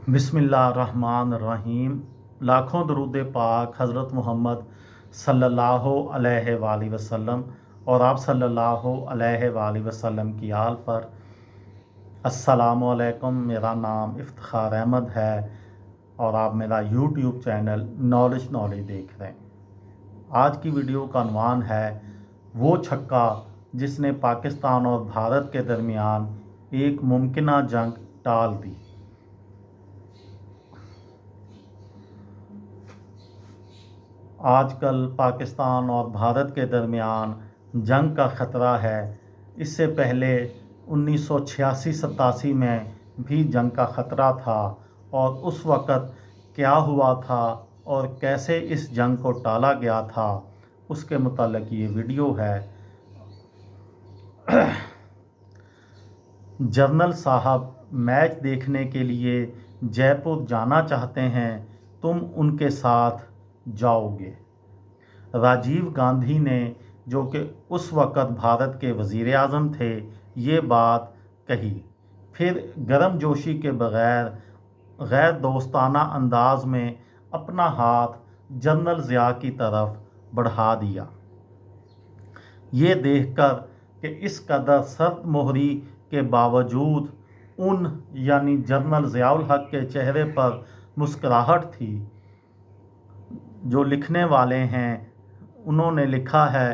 बिस्मिल्लाहिर्रहमानिर्रहीम। लाखों दरूद पाक हज़रत मोहम्मद सल्लल्लाहु अलैहि वालैहि वसल्लम और आप सल्लल्लाहु अलैहि वालैहि वसल्लम की आल पर। अस्सलामु अलैकुम। मेरा नाम इफ्तिखार अहमद है और आप मेरा यूट्यूब चैनल नॉलेज देख रहे हैं। आज की वीडियो का अनवान है वो छक्का जिसने पाकिस्तान और भारत के दरमियान एक मुमकिना जंग टाल दी। आजकल पाकिस्तान और भारत के दरमियान जंग का ख़तरा है। इससे पहले 1986-87 में भी जंग का ख़तरा था और उस वक़्त क्या हुआ था और कैसे इस जंग को टाला गया था, उसके मुताल्लिक़ ये वीडियो है। जनरल साहब मैच देखने के लिए जयपुर जाना चाहते हैं, तुम उनके साथ जाओगे। राजीव गांधी ने, जो कि उस वक़्त भारत के वज़ीर आज़म थे, ये बात कही। फिर गर्मजोशी के बग़ैर गैर दोस्ताना अंदाज में अपना हाथ जनरल ज़िया की तरफ बढ़ा दिया। ये देखकर कि इस कदर सख्त मोहरी के बावजूद उन यानी जनरल ज़ियाउल हक के चेहरे पर मुस्कुराहट थी। जो लिखने वाले हैं उन्होंने लिखा है,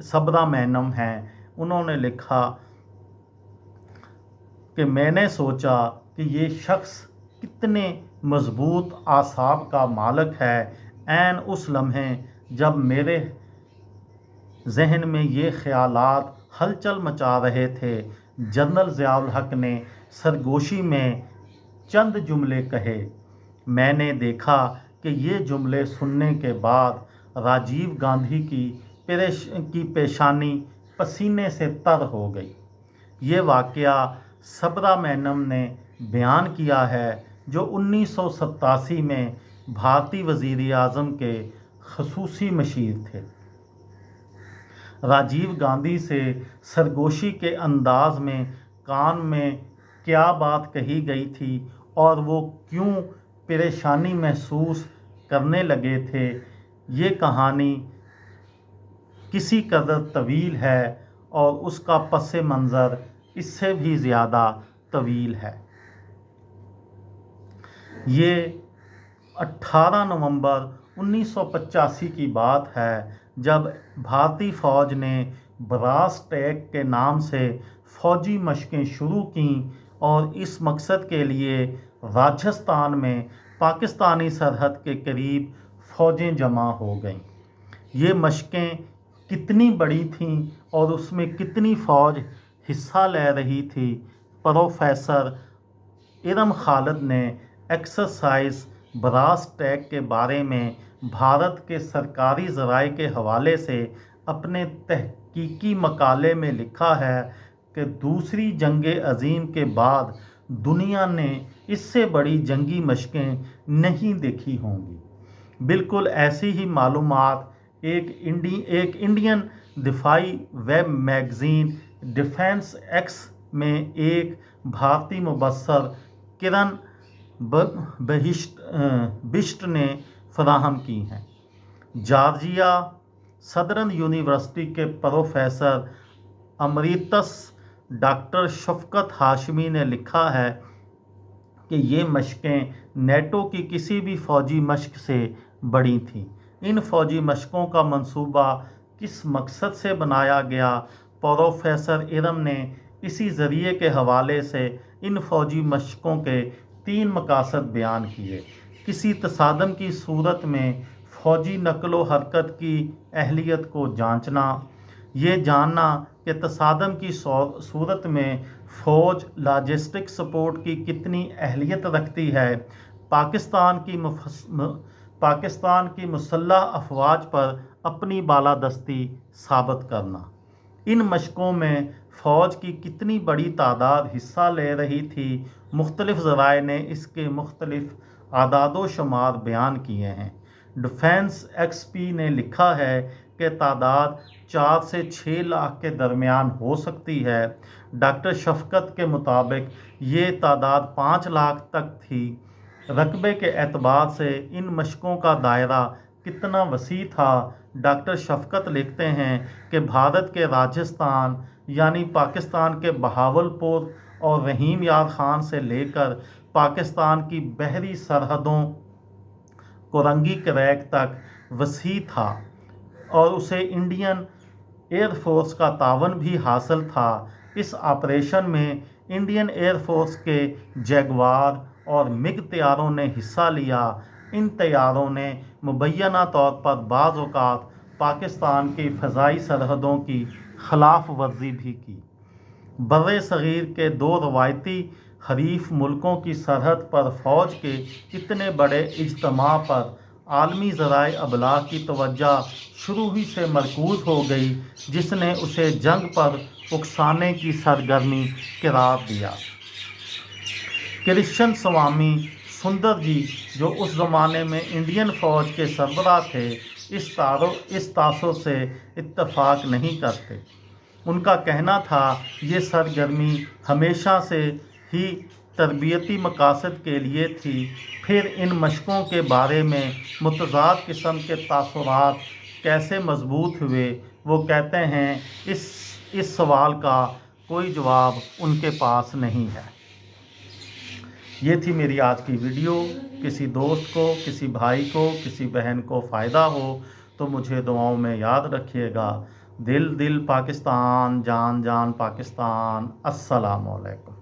सबरा मैनम हैं, उन्होंने लिखा कि मैंने सोचा कि ये शख्स कितने मज़बूत आसाब का मालिक है। ऐन उस लम्हे जब मेरे जहन में ये ख़यालात हलचल मचा रहे थे, जनरल ज़ियाउल हक ने सरगोशी में चंद जुमले कहे। मैंने देखा कि ये जुमले सुनने के बाद राजीव गांधी की पेशानी पसीने से तर हो गई। ये वाक़या सबरा मैनम ने बयान किया है, जो 1987 में भारतीय वज़ीर आज़म के ख़ुसूसी मशीर थे। राजीव गांधी से सरगोशी के अंदाज में कान में क्या बात कही गई थी और वो क्यों परेशानी महसूस करने लगे थे, ये कहानी किसी कदर तवील है और उसका पस मंज़र इससे भी ज़्यादा तवील है। ये 18 नवंबर 1985 की बात है, जब भारतीय फ़ौज ने ब्रास टैग के नाम से फ़ौजी मशक़ें शुरू कीं और इस मकसद के लिए राजस्थान में पाकिस्तानी सरहद के करीब फ़ौजें जमा हो गईं। ये मशक़ें कितनी बड़ी थीं और उसमें कितनी फ़ौज हिस्सा ले रही थी, प्रोफेसर इरम खालिद ने एक्सरसाइज ब्रास टैग के बारे में भारत के सरकारी ज़राए के हवाले से अपने तहकीकी मकाले में लिखा है कि दूसरी जंग अज़ीम के बाद दुनिया ने इससे बड़ी जंगी मशक़ें नहीं देखी होंगी। बिल्कुल ऐसी ही मालूमात एक इंडियन दिफाई वेब मैगज़ीन डिफेंस एक्स में एक भारतीय मुबस्सर किरण बिष्ट ने फराहम की हैं। जॉर्जिया सदर्न यूनिवर्सिटी के प्रोफेसर अमरीतस डॉक्टर शफ़कत हाशमी ने लिखा है कि ये मशक़ें नेटो की किसी भी फ़ौजी मशक़ से बड़ी थीं। इन फ़ौजी मशक़ों का मंसूबा किस मकसद से बनाया गया, प्रोफेसर इरम ने इसी ज़रिए के हवाले से इन फ़ौजी मशक़ों के 3 मकासद बयान किए। किसी तसादम की सूरत में फ़ौजी नकलो हरकत की अहलियत को जांचना, ये जानना कि तसादम की सूरत में फ़ौज लॉजिस्टिक सपोर्ट की कितनी अहलियत रखती है, पाकिस्तान की मुसल्लह अफवाज पर अपनी बालादस्ती साबित करना। इन मशक़ों में फ़ौज की कितनी बड़ी तादाद हिस्सा ले रही थी, मुख्तलिफ़ ज़राए ने इसके मुख्तलिफ़ आदाद व शुमार बयान किए हैं। डिफेंस एक्सपी ने लिखा है के तादाद 4 से 6 लाख के दरमियान हो सकती है। डॉक्टर शफकत के मुताबिक ये तादाद 5 लाख तक थी। रकबे के एतबार से इन मशकों का दायरा कितना वसी था। डॉक्टर शफकत लिखते हैं कि भारत के राजस्थान यानी पाकिस्तान के बहावलपुर और रहीम यार खान से लेकर पाकिस्तान की बहरी सरहदों कोरंगी क्रैक तक वसी था और उसे इंडियन एयरफोर्स का तावन भी हासिल था। इस ऑपरेशन में इंडियन एयरफोर्स के जैगवार और मिग तैयारों ने हिस्सा लिया। इन तैयारों ने मुबैना तौर पर बाज़ औक़ात पाकिस्तान की फ़ज़ाई सरहदों की खिलाफ वर्जी भी की। बर्रे सग़ीर के दो रवायती हरीफ मुल्कों की सरहद पर फ़ौज के इतने बड़े इज्तमा पर आलमी ज़राए अबलाग की तवज्जो शुरू ही से मरकूज़ हो गई, जिसने उसे जंग पर उकसाने की सरगर्मी करार दिया। क्रिश्चियन स्वामी सुंदर जी, जो उस ज़माने में इंडियन फ़ौज के सरबराह थे, इस तासुर से इत्तफ़ाक़ नहीं करते। उनका कहना था ये सरगर्मी हमेशा से ही तरबियती मकासद के लिए थी। फिर इन मशकों के बारे में मुतज़ाद किस्म के तासुरात कैसे मजबूत हुए, वो कहते हैं इस सवाल का कोई जवाब उनके पास नहीं है। ये थी मेरी आज की वीडियो। किसी दोस्त को, किसी भाई को, किसी बहन को फ़ायदा हो तो मुझे दुआओं में याद रखिएगा। दिल दिल पाकिस्तान, जान जान पाकिस्तान। अस्सलामु अलैकुम।